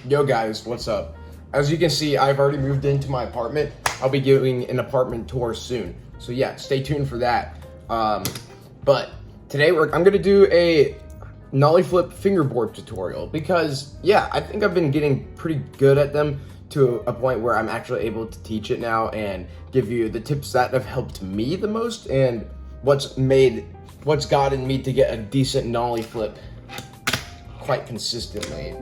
Yo guys, what's up? As you can see, I've already moved into my apartment. I'll be giving an apartment tour soon. So yeah, stay tuned for that. But today I'm gonna do a nollie flip fingerboard tutorial because yeah, I think I've been getting pretty good at them to a point where I'm actually able to teach it now and give you the tips that have helped me the most and what's gotten me to get a decent nollie flip quite consistently.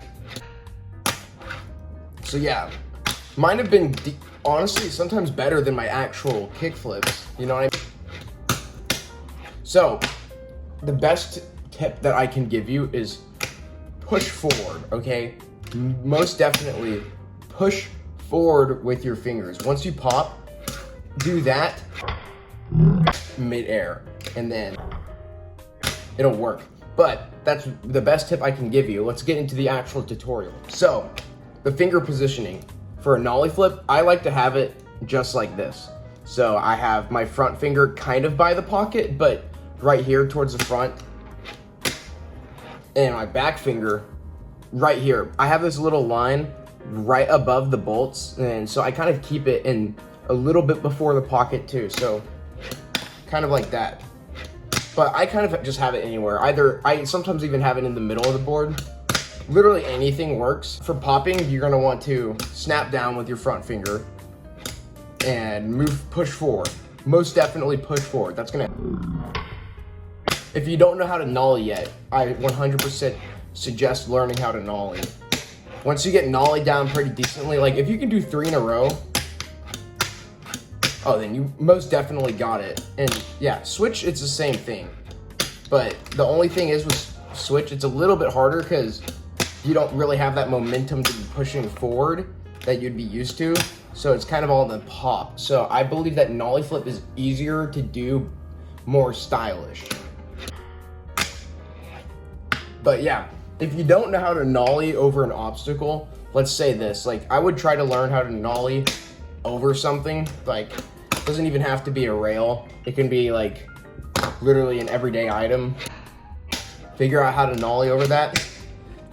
So yeah, mine have been honestly sometimes better than my actual kick flips, you know what I mean? So the best tip that I can give you is push forward, okay? Most definitely push forward with your fingers. Once you pop, do that mid-air and then it'll work. But that's the best tip I can give you. Let's get into the actual tutorial. So the finger positioning for a nollie flip, I like to have it just like this. So I have my front finger kind of by the pocket, but right here towards the front, and my back finger right here. I have this little line right above the bolts, and so I kind of keep it in a little bit before the pocket too, so kind of like that. But I kind of just have it anywhere. I sometimes even have it in the middle of the board. Literally anything works. For popping, you're gonna want to snap down with your front finger and push forward. Most definitely push forward. That's gonna. If you don't know how to nollie yet, I 100% suggest learning how to nollie. Once you get nollie down pretty decently, like if you can do 3 in a row, oh, then you most definitely got it. And yeah, switch, it's the same thing. But the only thing is with switch, it's a little bit harder because you don't really have that momentum to be pushing forward that you'd be used to. So it's kind of all in the pop. So I believe that nollie flip is easier to do, more stylish. But yeah, if you don't know how to nollie over an obstacle, let's say this, like I would try to learn how to nollie over something. Like it doesn't even have to be a rail. It can be like literally an everyday item. Figure out how to nollie over that.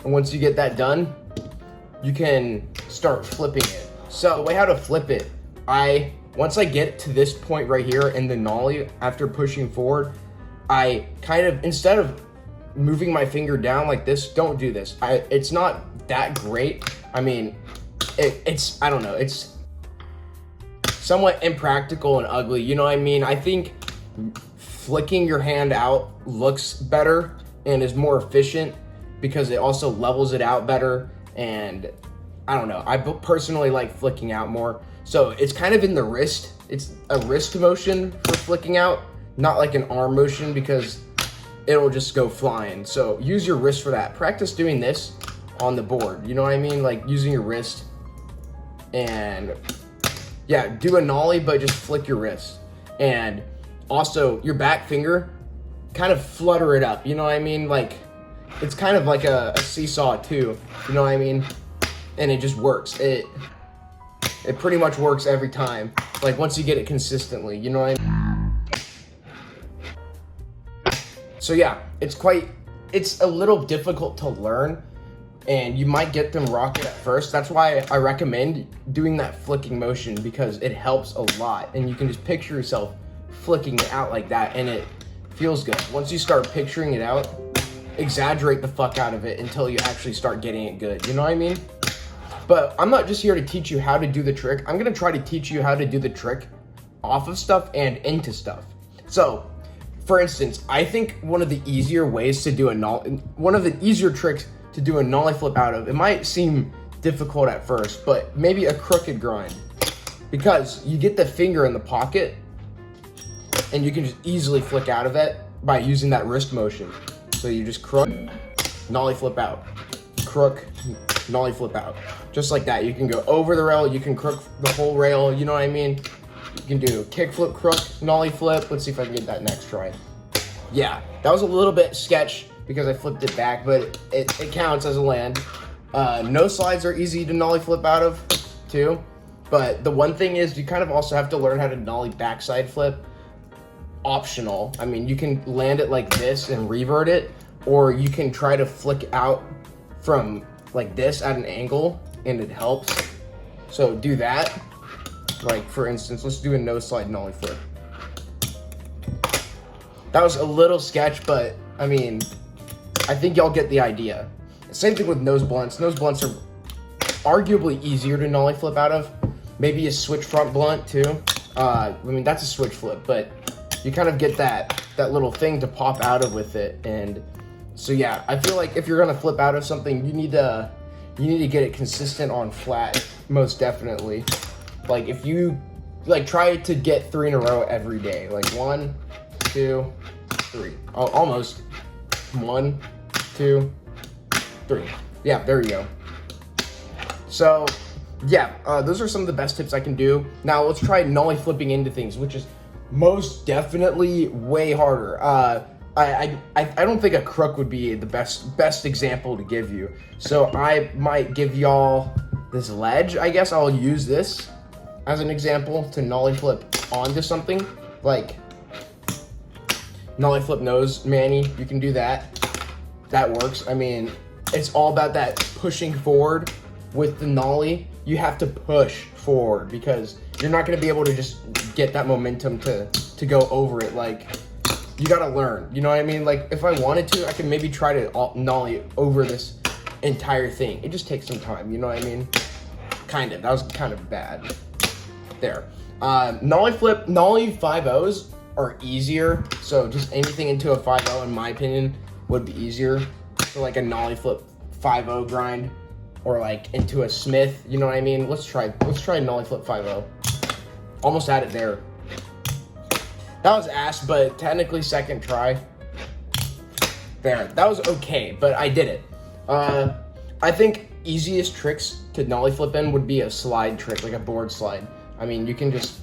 And once you get that done, you can start flipping it. So the way how to flip it, once I get to this point right here in the nollie, after pushing forward, I kind of, instead of moving my finger down like this, don't do this. It's not that great. I mean, it's, I don't know, it's somewhat impractical and ugly, you know what I mean? I think flicking your hand out looks better and is more efficient because it also levels it out better, and I don't know, I personally like flicking out more. So it's kind of in the wrist. It's a wrist motion for flicking out, not like an arm motion because it'll just go flying. So use your wrist for that. Practice doing this on the board, you know what I mean? Like using your wrist, and yeah, do a nollie, but just flick your wrist. And also your back finger, kind of flutter it up, you know what I mean? Like, it's kind of like a seesaw too, you know what I mean? And it just works. It pretty much works every time. Like once you get it consistently, you know what I mean? So yeah, it's a little difficult to learn and you might get them rocket at first. That's why I recommend doing that flicking motion because it helps a lot. And you can just picture yourself flicking it out like that and it feels good. Once you start picturing it out, exaggerate the fuck out of it until you actually start getting it good, you know what I mean? But I'm not just here to teach you how to do the trick. I'm gonna try to teach you how to do the trick off of stuff and into stuff. So, for instance, I think one of the easier ways to do one of the easier tricks to do a nollie flip out of, it might seem difficult at first, but maybe a crooked grind. Because you get the finger in the pocket and you can just easily flick out of it by using that wrist motion. So you just crook, nollie flip out, crook, nollie flip out. Just like that. You can go over the rail, you can crook the whole rail, you know what I mean? You can do kick flip, crook, nollie flip. Let's see if I can get that next try. Yeah, that was a little bit sketch because I flipped it back, but it counts as a land. No slides are easy to nollie flip out of too. But the one thing is you kind of also have to learn how to nollie backside flip. Optional. I mean, you can land it like this and revert it, or you can try to flick out from like this at an angle, and it helps. So do that. Like for instance, let's do a no slide nollie flip. That was a little sketch, but I mean, I think y'all get the idea. Same thing with nose blunts. Nose blunts are arguably easier to nollie flip out of. Maybe a switch front blunt too. I mean, that's a switch flip, but you kind of get that little thing to pop out of with it. And so yeah, I feel like if you're gonna flip out of something, you need to get it consistent on flat, most definitely. Like if you like try to get 3 in a row every day, like 1, 2, 3, almost 1, 2, 3. Yeah, there you go. So yeah, those are some of the best tips I can do. Now let's try nollie flipping into things, which is most definitely way harder. I don't think a crook would be the best example to give you. So I might give y'all this ledge. I guess I'll use this as an example to nollie flip onto something. Like nollie flip nose Manny, you can do that. That works. I mean, it's all about that pushing forward with the nollie. You have to push forward because you're not going to be able to just get that momentum to go over it. Like, you got to learn, you know what I mean? Like, if I wanted to, I could maybe try to nollie over this entire thing. It just takes some time, you know what I mean? Kind of. That was kind of bad. There. Nollie 5-0s are easier. So just anything into a 5-0, in my opinion, would be easier. So like a nollie flip 5-0 grind. Or like into a Smith, you know what I mean? Let's try nollie flip 5-0. Almost had it there. That was ass, but technically second try. There, that was okay, but I did it. I think easiest tricks to nollie flip in would be a slide trick, like a board slide. I mean, you can just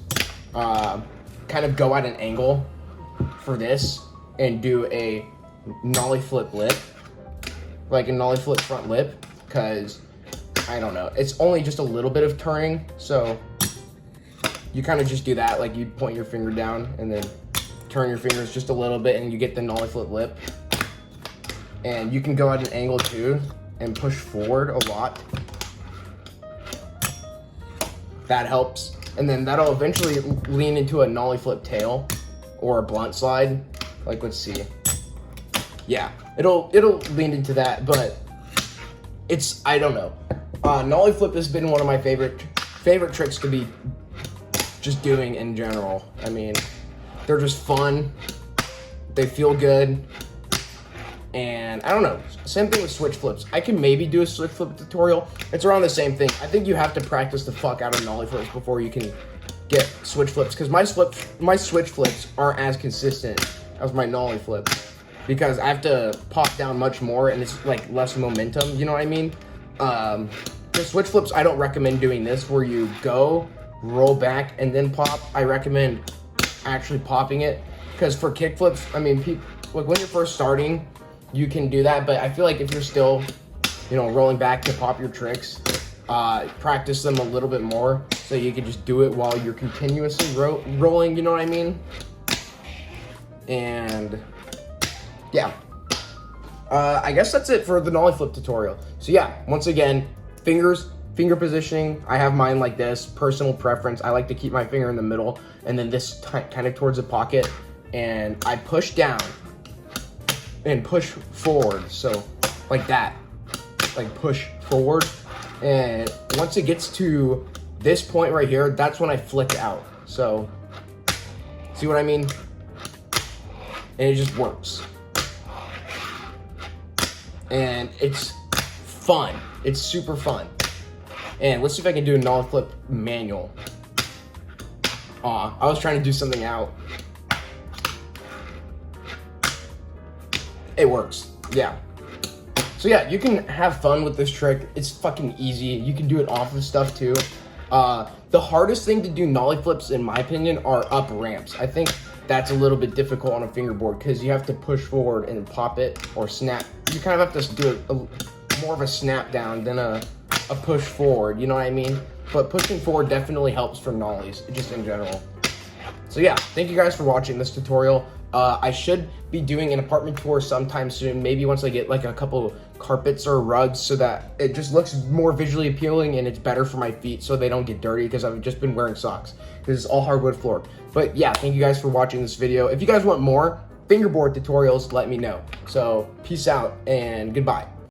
kind of go at an angle for this and do a nollie flip lip, like a nollie flip front lip, because I don't know, it's only just a little bit of turning, so you kind of just do that, like you point your finger down and then turn your fingers just a little bit and you get the nollie flip lip. And you can go at an angle too and push forward a lot. That helps. And then that'll eventually lean into a nollie flip tail or a blunt slide. Like, let's see. Yeah, it'll lean into that, but it's, I don't know. Nollie flip has been one of my favorite tricks to be just doing in general. I mean, they're just fun. They feel good. And I don't know, same thing with switch flips. I can maybe do a switch flip tutorial. It's around the same thing. I think you have to practice the fuck out of nollie flips before you can get switch flips, because my switch flips aren't as consistent as my nollie flips, because I have to pop down much more and it's like less momentum, you know what I mean? The switch flips, I don't recommend doing this where you go, roll back, and then pop. I recommend actually popping it, because for kick flips, I mean, like when you're first starting, you can do that, but I feel like if you're still, you know, rolling back to pop your tricks, practice them a little bit more so you can just do it while you're continuously rolling, you know what I mean? And yeah, I guess that's it for the nollie flip tutorial. So yeah, once again, finger positioning, I have mine like this, personal preference. I like to keep my finger in the middle and then this kind of towards the pocket, and I push down and push forward, so like that, like push forward, and once it gets to this point right here, that's when I flick out. So see what I mean? And it just works, and it's fun. It's super fun. And let's see if I can do a nollie flip manual. I was trying to do something out. It works, yeah. So yeah, you can have fun with this trick. It's fucking easy. You can do it off of stuff too. The hardest thing to do nollie flips, in my opinion, are up ramps. I think that's a little bit difficult on a fingerboard because you have to push forward and pop it or snap. You kind of have to do more of a snap down than a push forward, you know what I mean? But pushing forward definitely helps for nollies, just in general. So yeah, thank you guys for watching this tutorial. I should be doing an apartment tour sometime soon, maybe once I get like a couple carpets or rugs so that it just looks more visually appealing and it's better for my feet so they don't get dirty, because I've just been wearing socks because it's all hardwood floor. But yeah, thank you guys for watching this video. If you guys want more fingerboard tutorials, let me know. So peace out and goodbye.